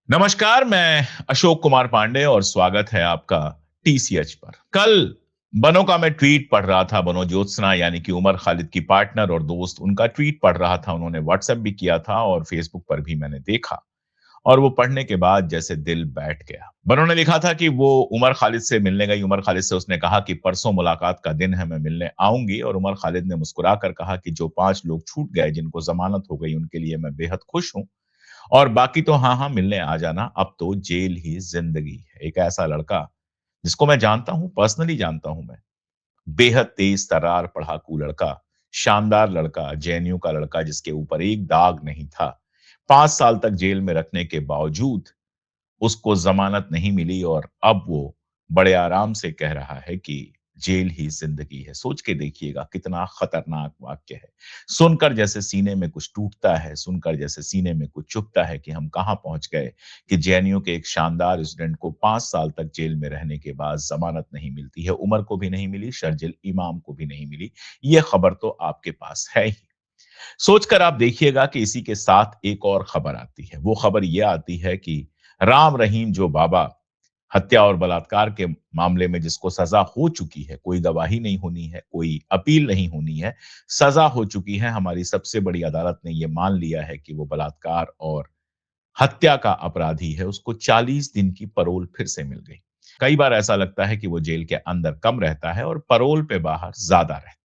नमस्कार, मैं अशोक कुमार पांडे और स्वागत है आपका टीसीएच पर। कल बनो का मैं ट्वीट पढ़ रहा था। बनो ज्योत्सना यानी कि उमर खालिद की पार्टनर और दोस्त, उनका ट्वीट पढ़ रहा था। उन्होंने व्हाट्सएप भी किया था और फेसबुक पर भी मैंने देखा। और वो पढ़ने के बाद जैसे दिल बैठ गया। बनो ने लिखा था कि वो उमर खालिद से मिलने गई। उमर खालिद से उसने कहा कि परसों मुलाकात का दिन है, मैं मिलने आऊंगी। और उमर खालिद ने मुस्कुरा कर कहा कि जो 5 लोग छूट गए, जिनको जमानत हो गई, उनके लिए मैं बेहद खुश हूं। और बाकी तो हाँ, हाँ, मिलने आ जाना, अब तो जेल ही ज़िंदगी है। एक ऐसा लड़का, जिसको मैं जानता हूँ, पर्सनली जानता हूँ मैं। बेहद तेज़ तर्रार पढ़ाकू लड़का, शानदार लड़का, जेएनयू का लड़का जिसके ऊपर एक दाग नहीं था। 5 साल तक जेल में रखने के बावजूद उसको ज़मानत नहीं मिली और अब वो बड़े आराम से कह रहा है कि जेल ही ज़िंदगी है। सोच के देखिएगा कितना खतरनाक वाक्य है। सुनकर जैसे सीने में कुछ टूटता है, सुनकर जैसे सीने में कुछ चुभता है कि हम कहाँ पहुँच गए कि जेएनयू के एक शानदार स्टूडेंट को 5 साल तक जेल में रहने के बाद ज़मानत नहीं मिलती है। उमर को भी नहीं मिली, शर्जिल इमाम को भी नहीं मिली। ये खबर तो आपके पास है ही। सोचकर आप देखिएगा कि इसी के साथ एक और खबर आती है। वो खबर ये आती है कि राम रहीम जो बाबा, हत्या और बलात्कार के मामले में जिसको सजा हो चुकी है, कोई गवाही नहीं होनी है, कोई अपील नहीं होनी है, सजा हो चुकी है। हमारी सबसे बड़ी अदालत ने ये मान लिया है कि वो बलात्कार और हत्या का अपराधी है। उसको 40 दिन की पैरोल फिर से मिल गई। कई बार ऐसा लगता है कि वो जेल के अंदर कम रहता है और पैरोल पे बाहर ज़्यादा रहता है।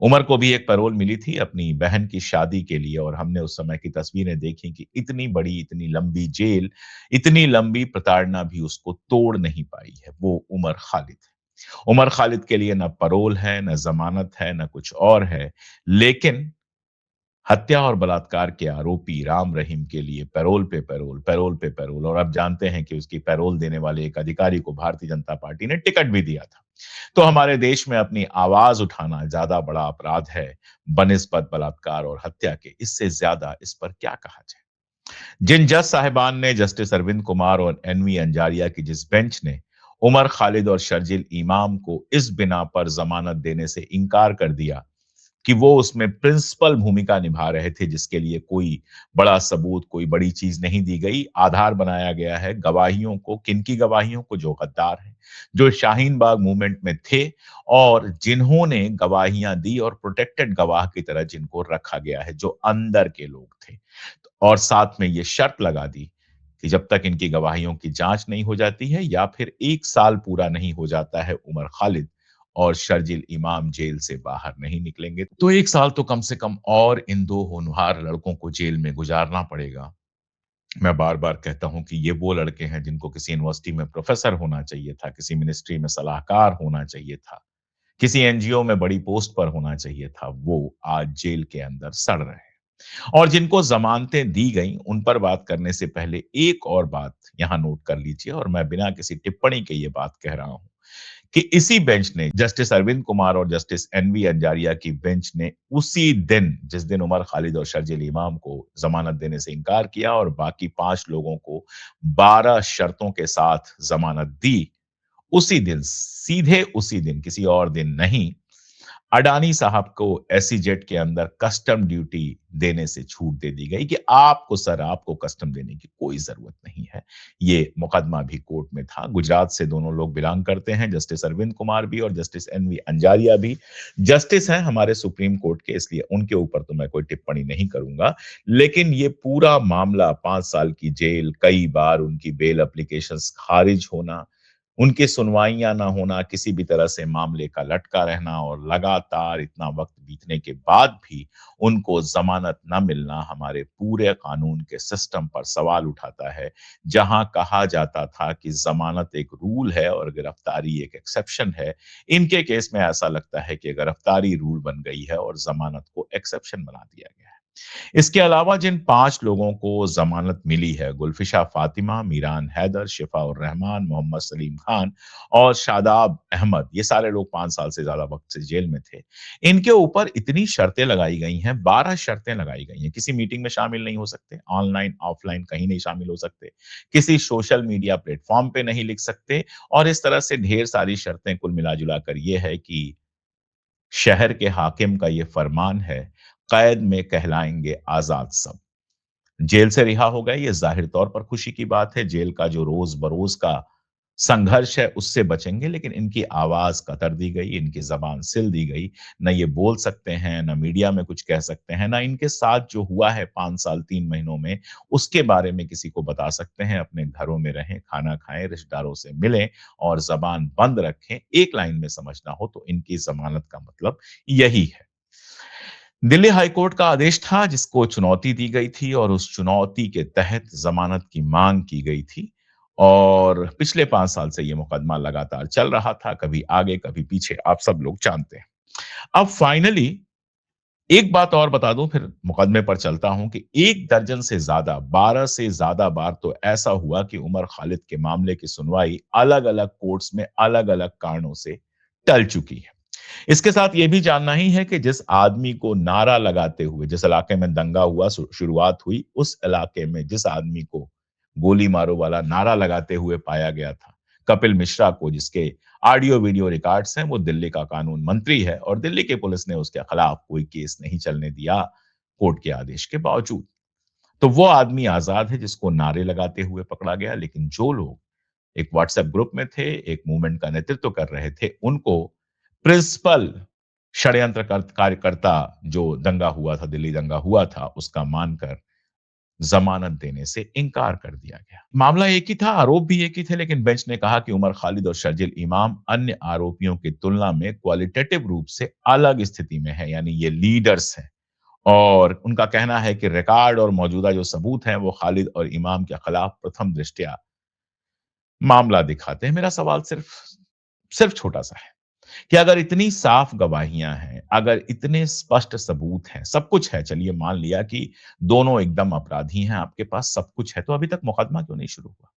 उमर को भी एक पैरोल मिली थी अपनी बहन की शादी के लिए और हमने उस समय की तस्वीरें देखी कि इतनी बड़ी, इतनी लंबी जेल, इतनी लंबी प्रताड़ना भी उसको तोड़ नहीं पाई है। वो उमर खालिद है। उमर खालिद के लिए ना पैरोल है, ना ज़मानत है, ना कुछ और है। लेकिन हत्या और बलात्कार के आरोपी राम रहीम के लिए पैरोल पे पैरोल, पैरोल पे पैरोल। और अब जानते हैं कि उसकी पैरोल देने वाले एक अधिकारी को भारतीय जनता पार्टी ने टिकट भी दिया था। तो हमारे देश में अपनी आवाज उठाना ज्यादा बड़ा अपराध है बनिस्बत बलात्कार और हत्या के। इससे ज्यादा इस पर क्या कहा जाए। जिन जज साहिबान ने, जस्टिस अरविंद कुमार और एनवी अंजारिया की जिस बेंच ने उमर खालिद और शर्जिल इमाम को इस बिना पर जमानत देने से इनकार कर दिया कि वो उसमें प्रिंसिपल भूमिका निभा रहे थे, जिसके लिए कोई बड़ा सबूत, कोई बड़ी चीज नहीं दी गई। आधार बनाया गया है गवाहियों को। किनकी गवाहियों को? जो गद्दार हैं, जो शाहीन बाग मूवमेंट में थे और जिन्होंने गवाहियां दी और प्रोटेक्टेड गवाह की तरह जिनको रखा गया है, जो अंदर के लोग थे। और साथ में ये शर्त लगा दी कि जब तक इनकी गवाहियों की जांच नहीं हो जाती है या फिर 1 साल पूरा नहीं हो जाता है, उमर खालिद और शर्जिल इमाम जेल से बाहर नहीं निकलेंगे। तो 1 साल तो कम से कम और इन 2 होनहार लड़कों को जेल में गुजारना पड़ेगा। मैं बार-बार कहता हूँ कि ये वो लड़के हैं जिनको किसी यूनिवर्सिटी में प्रोफ़ेसर होना चाहिए था, किसी मिनिस्ट्री में सलाहकार होना चाहिए था, किसी एनजीओ में बड़ी पोस्ट पर होना चाहिए था। वो आज जेल के अंदर सड़ रहे हैं। और जिनको ज़मानतें दी गईं, उन पर बात करने से पहले एक और बात यहाँ नोट कर लीजिए और मैं बिना किसी टिप्पणी के ये बात कह रहा हूँ कि इसी बेंच ने, जस्टिस अरविंद कुमार और जस्टिस एनवी अंजारिया की बेंच ने उसी दिन, जिस दिन उमर खालिद और शर्जिल इमाम को जमानत देने से इनकार किया और बाकी 5 लोगों को 12 शर्तों के साथ जमानत दी, उसी दिन, सीधे उसी दिन, किसी और दिन नहीं, अडानी साहब को एसीजेट के अंदर कस्टम ड्यूटी देने से छूट दे दी गई कि आपको सर, आपको कस्टम देने की कोई ज़रूरत नहीं है। ये मुकदमा भी कोर्ट में था। गुजरात से दोनों लोग बिलॉन्ग करते हैं, जस्टिस अरविंद कुमार भी और जस्टिस एनवी अंजारिया भी। जस्टिस हैं हमारे सुप्रीम कोर्ट के, इसलिए उनके ऊपर तो मैं कोई टिप्पणी नहीं करूँगा। लेकिन ये पूरा मामला 5 साल की जेल, कई बार उनकी बेल एप्लीकेशंस खारिज होना, उनकी सुनवाइयाँ ना होना, किसी भी तरह से मामले का लटका रहना और लगातार इतना वक़्त बीतने के बाद भी उनको ज़मानत ना मिलना हमारे पूरे कानून के सिस्टम पर सवाल उठाता है। जहाँ कहा जाता था कि ज़मानत एक रूल है और गिरफ्तारी एक एक्सेप्शन है, इनके केस में ऐसा लगता है कि गिरफ्तारी रूल बन गई है और ज़मानत को एक्सेप्शन बना दिया गया है। इसके अलावा जिन 5 लोगों को जमानत मिली है, गुलफिशा फातिमा, मीरान हैदर, शिफा उर रहमान, मोहम्मद सलीम खान और शादाब अहमद, ये सारे लोग 5 साल से ज़्यादा वक़्त से जेल में थे। इनके ऊपर इतनी शर्तें लगाई गई हैं, 12 शर्तें लगाई गई हैं। किसी मीटिंग में शामिल नहीं हो सकते, ऑनलाइन, ऑफलाइन कहीं नहीं शामिल हो सकते, किसी सोशल मीडिया प्लेटफ़ॉर्म पे नहीं लिख सकते और इस तरह से ढेर सारी शर्तें। कुल मिला-जुला कर ये है कि शहर के हाकिम का ये फरमान है, कैद में कहलाएँगे आज़ाद सब। जेल से रिहा हो गए, ये ज़ाहिर तौर पर खुशी की बात है। जेल का जो रोज़-बरोज़ का संघर्ष है, उससे बचेंगे, लेकिन इनकी आवाज़ कतर दी गई, इनकी ज़बान सिल दी गई। ना ये बोल सकते हैं, ना मीडिया में कुछ कह सकते हैं, ना इनके साथ जो हुआ है 5 साल 3 महीनों में, उसके बारे में किसी को बता सकते हैं। अपने घरों में रहें, खाना खाएँ, रिश्तेदारों से मिलें और ज़बान बंद रखें। एक लाइन में समझना हो तो इनकी ज़मानत का मतलब यही है। दिल्ली हाई कोर्ट का आदेश था जिसको चुनौती दी गई थी और उस चुनौती के तहत ज़मानत की माँग की गई थी और पिछले 5 साल से ये मुकदमा लगातार चल रहा था, कभी आगे, कभी पीछे, आप सब लोग जानते हैं। अब फाइनली एक बात और बता दूँ फिर मुकदमे पर चलता हूँ कि 1 दर्जन से ज़्यादा, 12 से ज़्यादा बार तो ऐसा हुआ कि उमर खालिद के मामले की सुनवाई अलग-अलग कोर्ट्स में अलग-अलग कारणों से टल चुकी है। इसके साथ ये भी जानना ही है कि जिस आदमी को नारा लगाते हुए जिस इलाके में दंगा हुआ शुरुआत हुई, उस इलाके में जिस आदमी को गोली मारो वाला नारा लगाते हुए पाया गया था, कपिल मिश्रा को जिसके ऑडियो वीडियो रिकॉर्ड्स हैं, वो दिल्ली का कानून मंत्री है और दिल्ली की पुलिस ने उसके खिलाफ कोई केस नहीं चलने दिया, कोर्ट के आदेश के बावजूद। तो वो आदमी आज़ाद है जिसको नारे लगाते हुए पकड़ा गया, लेकिन जो लोग एक व्हाट्सएप ग्रुप में थे, एक मूवमेंट का नेतृत्व कर रहे थे, उनको प्रिंसिपल कार्यकर्ता जो दंगा हुआ था, दिल्ली दंगा हुआ था, उसका मानकर ज़मानत देने से इनकार कर दिया गया। मामला एक ही था, आरोप भी एक ही थे, लेकिन बेंच ने कहा कि उमर खालिद और शर्जील इमाम अन्य आरोपियों की तुलना में क्वालिटेटिव रूप से अलग स्थिति में है, यानी ये लीडर्स हैं और उनका कहना है कि रिकॉर्ड और मौजूदा जो सबूत हैं, वो खालिद और इमाम के खिलाफ प्रथम दृष्टया मामला दिखाते हैं। मेरा सवाल सिर्फ सिर्फ छोटा-सा है कि अगर इतनी साफ गवाहियाँ हैं, अगर इतने स्पष्ट सबूत हैं, सब कुछ है, चलिए मान लिया कि दोनों एकदम अपराधी हैं, आपके पास सब कुछ है, तो अभी तक मुकदमा क्यों नहीं शुरू हुआ?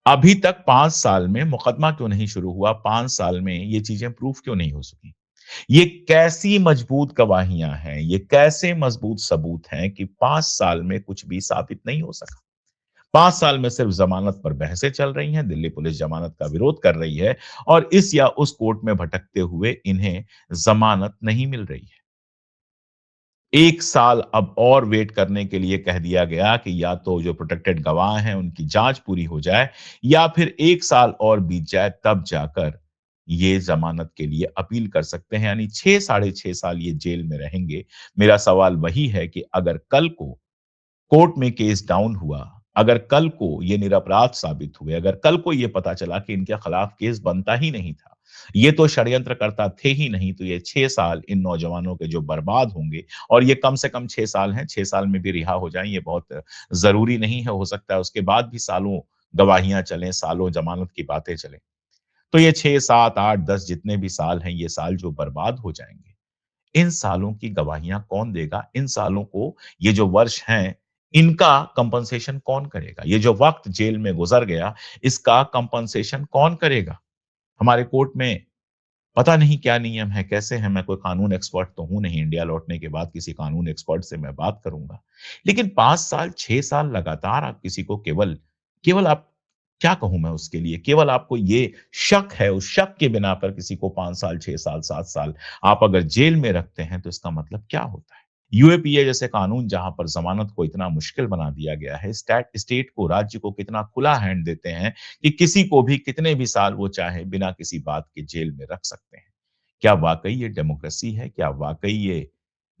अभी तक 5 साल में मुकदमा क्यों नहीं शुरू हुआ? 5 साल में ये चीज़ें प्रूफ क्यों नहीं हो सकी? ये कैसी मजबूत गवाहियाँ हैं, ये कैसे मजबूत सबूत हैं कि 5 साल में कुछ भी साबित नहीं हो सका? 5 साल में सिर्फ जमानत पर बहसें चल रही हैं, दिल्ली पुलिस जमानत का विरोध कर रही है और इस या उस कोर्ट में भटकते हुए इन्हें जमानत नहीं मिल रही है। 1 साल अब और वेट करने के लिए कह दिया गया कि या तो जो प्रोटेक्टेड गवाह हैं, उनकी जाँच पूरी हो जाए या फिर 1 साल और बीत जाए तब जाकर ये ज़मानत के लिए अपील कर सकते हैं, यानी 6 साढ़े 6 साल ये जेल में रहेंगे। मेरा सवाल वही है कि अगर कल को कोर्ट में केस डाउन हुआ, अगर कल को ये निरपराध साबित हुए, अगर कल को ये पता चला कि इनके खिलाफ केस बनता ही नहीं था, ये तो षड्यंत्रकर्ता थे ही नहीं, तो ये 6 साल इन नौजवानों के जो बर्बाद होंगे और ये कम से कम 6 साल हैं, 6 साल में भी रिहा हो जाएँ, ये बहुत ज़रूरी नहीं है, हो सकता है उसके बाद भी सालों गवाहियाँ चलें, सालों जमानत की बातें चलें। तो ये 6, 7, 8, 10 जितने भी साल हैं, ये साल जो बर्बाद हो जाएँगे, इन सालों की गवाहियाँ कौन देगा? इन सालों को ये जो वर्ष हैं, इनका कंपनसेशन कौन करेगा? ये जो वक़्त जेल में गुज़र गया, इसका कंपनसेशन कौन करेगा? हमारे कोर्ट में पता नहीं क्या नियम है, कैसे हैं, मैं कोई कानून एक्सपर्ट तो हूँ नहीं, इंडिया लौटने के बाद किसी कानून एक्सपर्ट से मैं बात करूँगा। लेकिन 5 साल, 6 साल लगातार आप किसी को केवल केवल आप क्या कहूँ मैं उसके लिए? केवल आपको ये शक है, उस शक के बिना पर किसी को 5 साल, 6 साल, 7 साल आप अगर जेल में रखते हैं, तो इसका मतलब क्या होता है? यूएपीए जैसे कानून जहाँ पर ज़मानत को इतना मुश्किल बना दिया गया है, स्टेट को, राज्य को कितना खुला हैंड देते हैं कि किसी को भी कितने भी साल वो चाहे बिना किसी बात के जेल में रख सकते हैं। क्या वाक़ई ये डेमोक्रेसी है? क्या वाक़ई ये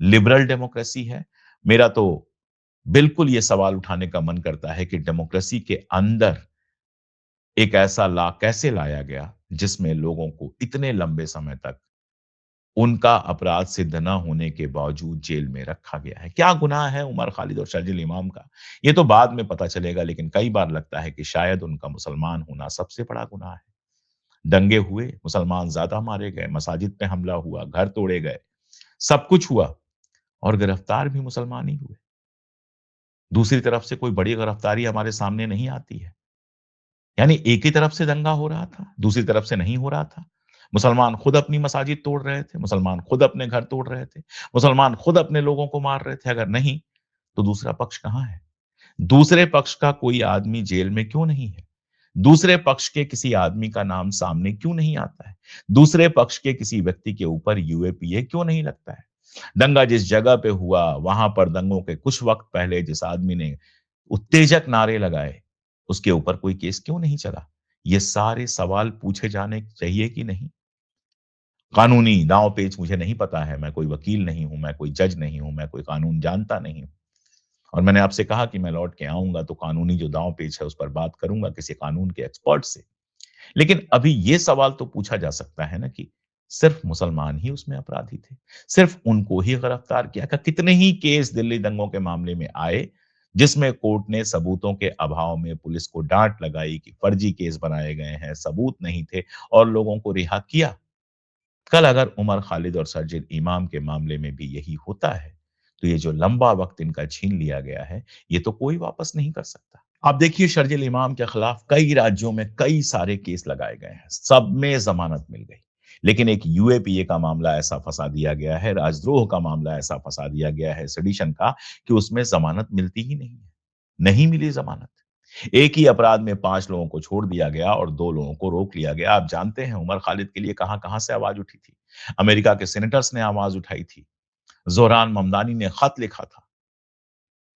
लिबरल डेमोक्रेसी है? मेरा तो बिल्कुल ये सवाल उठाने का मन करता है कि डेमोक्रेसी के अंदर एक ऐसा लॉ कैसे लाया गया, जिसमें लोगों को इतने लंबे समय तक उनका अपराध सिद्ध न होने के बावजूद जेल में रखा गया है। क्या गुनाह है उमर खालिद और शर्जील इमाम का? ये तो बाद में पता चलेगा, लेकिन कई बार लगता है कि शायद उनका मुसलमान होना सबसे बड़ा गुनाह है। दंगे हुए, मुसलमान ज़्यादा मारे गए, मसाजिद पे हमला हुआ, घर तोड़े गए, सब कुछ हुआ और गिरफ्तार भी मुसलमान ही हुए। दूसरी तरफ से कोई बड़ी गिरफ्तारी हमारे सामने नहीं आती है। यानी एक ही तरफ से दंगा हो रहा था, दूसरी तरफ से नहीं हो रहा था। मुसलमान खुद अपनी मसाजिद तोड़ रहे थे, मुसलमान खुद अपने घर तोड़ रहे थे, मुसलमान खुद अपने लोगों को मार रहे थे। अगर नहीं, तो दूसरा पक्ष कहाँ है? दूसरे पक्ष का कोई आदमी जेल में क्यों नहीं है? दूसरे पक्ष के किसी आदमी का नाम सामने क्यों नहीं आता है? दूसरे पक्ष के किसी व्यक्ति के ऊपर यूएपीए क्यों नहीं लगता है? दंगा जिस जगह पे हुआ, वहाँ पर दंगों के कुछ वक़्त पहले जिस आदमी ने उत्तेजक नारे लगाए, उसके ऊपर कोई केस क्यों नहीं चला? ये सारे सवाल पूछे जाने चाहिए कि नहीं? कानूनी दाँव-पेच मुझे नहीं पता है, मैं कोई वकील नहीं हूँ, मैं कोई जज नहीं हूँ, मैं कोई कानून जानता नहीं हूँ। और मैंने आपसे कहा कि मैं लौट के आऊँगा तो कानूनी जो दाँव-पेच है उस पर बात करूँगा किसी कानून के एक्सपर्ट से। लेकिन अभी ये सवाल तो पूछा जा सकता है ना कि सिर्फ मुसलमान ही उसमें अपराधी थे। सिर्फ उनको ही गिरफ्तार किया क्या कितने ही केस दिल्ली दंगों के मामले में आए, जिसमें कोर्ट ने सबूतों के अभाव में पुलिस को डाँट लगाई कि फर्जी केस बनाए गए हैं, सबूत नहीं थे और लोगों को रिहा किया। कल अगर उमर खालिद और शरजील इमाम के मामले में भी यही होता है, तो ये जो लंबा वक़्त इनका छीन लिया गया है, ये तो कोई वापस नहीं कर सकता। आप देखिए शर्जील इमाम के खिलाफ कई राज्यों में कई सारे केस लगाए गए हैं, सब में ज़मानत मिल गई। लेकिन एक यूएपीए का मामला ऐसा फँसा दिया गया है, राजद्रोह का मामला ऐसा फँसा दिया गया है सेडिशन का कि उसमें ज़मानत मिलती ही नहीं है। नहीं मिली ज़मानत। एक ही अपराध में 5 लोगों को छोड़ दिया गया और 2 लोगों को रोक लिया गया। आप जानते हैं उमर खालिद के लिए कहाँ-कहाँ से आवाज़ उठी थी। अमेरिका के सेनेटर्स ने आवाज़ उठाई थी। ज़ोहरान ममदानी ने खत लिखा था।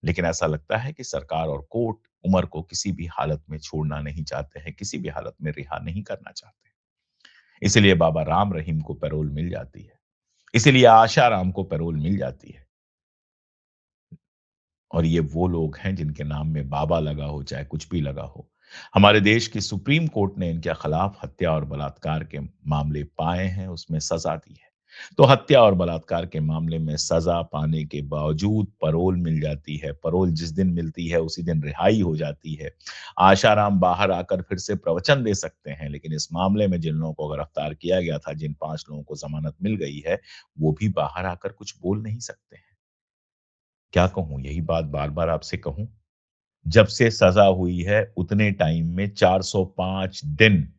लेकिन ऐसा लगता है कि सरकार और कोर्ट उमर को किसी भी हालत में छोड़ना नहीं चाहते हैं, किसी भी हालत में रिहा नहीं करना चाहते। इसीलिए बाबा राम रहीम को पैरोल मिल जाती है। इसीलिए आशा राम को पैरोल मिल जाती है। और ये वो लोग हैं जिनके नाम में बाबा लगा हो, चाहे कुछ भी लगा हो। हमारे देश की सुप्रीम कोर्ट ने इनके खिलाफ हत्या और बलात्कार के मामले पाए हैं, उसमें सज़ा दी है। तो हत्या और बलात्कार के मामले में सज़ा पाने के बावजूद पैरोल मिल जाती है। पैरोल जिस दिन मिलती है, उसी दिन रिहाई हो जाती है। आशाराम बाहर आकर फिर से प्रवचन दे सकते हैं, लेकिन इस मामले में जिन लोगों को गिरफ्तार किया गया था, जिन 5 लोगों को ज़मानत मिल गई है, वो भी बाहर आकर कुछ बोल नहीं सकते हैं। क्या कहूँ? यही बात बार-बार आपसे कहूँ? जब से सज़ा हुई है उतने टाइम में 405 दिन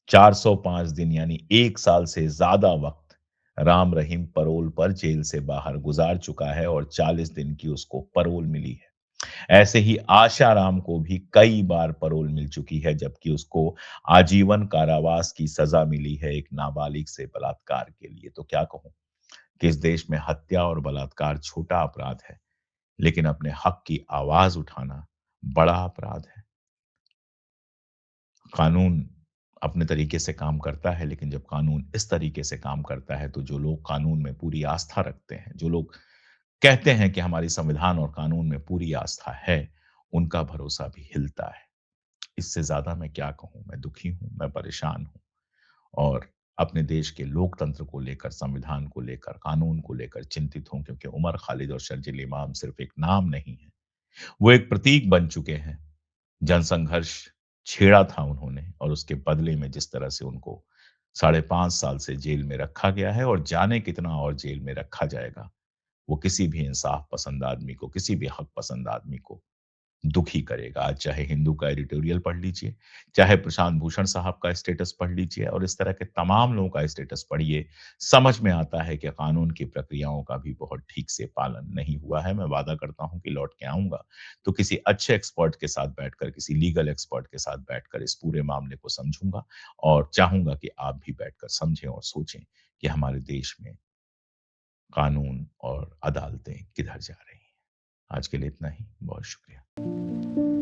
405 दिन यानी 1 साल से ज़्यादा वक़्त राम रहीम पैरोल पर जेल से बाहर गुज़ार चुका है और 40 दिन की उसको पैरोल मिली है। ऐसे ही आशाराम को भी कई बार पैरोल मिल चुकी है जबकि उसको आजीवन कारावास की सज़ा मिली है एक नाबालिग से बलात्कार के लिए। तो क्या कहूँ कि इस देश में हत्या और बलात्कार छोटा अपराध है, लेकिन अपने हक की आवाज़ उठाना बड़ा अपराध है। कानून अपने तरीके से काम करता है, लेकिन जब कानून इस तरीके से काम करता है, तो जो लोग कानून में पूरी आस्था रखते हैं, जो लोग कहते हैं कि हमारी संविधान और कानून में पूरी आस्था है, उनका भरोसा भी हिलता है। इससे ज़्यादा मैं क्या कहूँ? मैं दुखी हूँ, मैं परेशान हूँ और अपने देश के लोकतंत्र को लेकर, संविधान को लेकर, कानून को लेकर चिंतित हूँ क्योंकि उमर खालिद और शर्जील इमाम सिर्फ़ एक नाम नहीं है, वो एक प्रतीक बन चुके हैं। जनसंघर्ष छेड़ा था उन्होंने और उसके बदले में जिस तरह से उनको साढ़े 5 साल से जेल में रखा गया है और जाने कितना और जेल में रखा जाएगा, वो किसी भी इंसाफ पसंद आदमी को, किसी भी हक पसंद आदमी को दुखी करेगा। आज चाहे हिंदू का एडिटोरियल पढ़ लीजिए, चाहे प्रशांत भूषण साहब का स्टेटस पढ़ लीजिए और इस तरह के तमाम लोगों का स्टेटस पढ़िए, समझ में आता है कि कानून की प्रक्रियाओं का भी बहुत ठीक से पालन नहीं हुआ है। मैं वादा करता हूँ कि लौट के आऊँगा, तो किसी अच्छे एक्सपर्ट के साथ बैठकर, किसी लीगल एक्सपर्ट के साथ बैठकर इस पूरे मामले को समझूँगा और चाहूँगा कि आप भी बैठकर समझें और सोचें कि हमारे देश में कानून और अदालतें किधर जा रही हैं। आज के लिए इतना ही। बहुत शुक्रिया।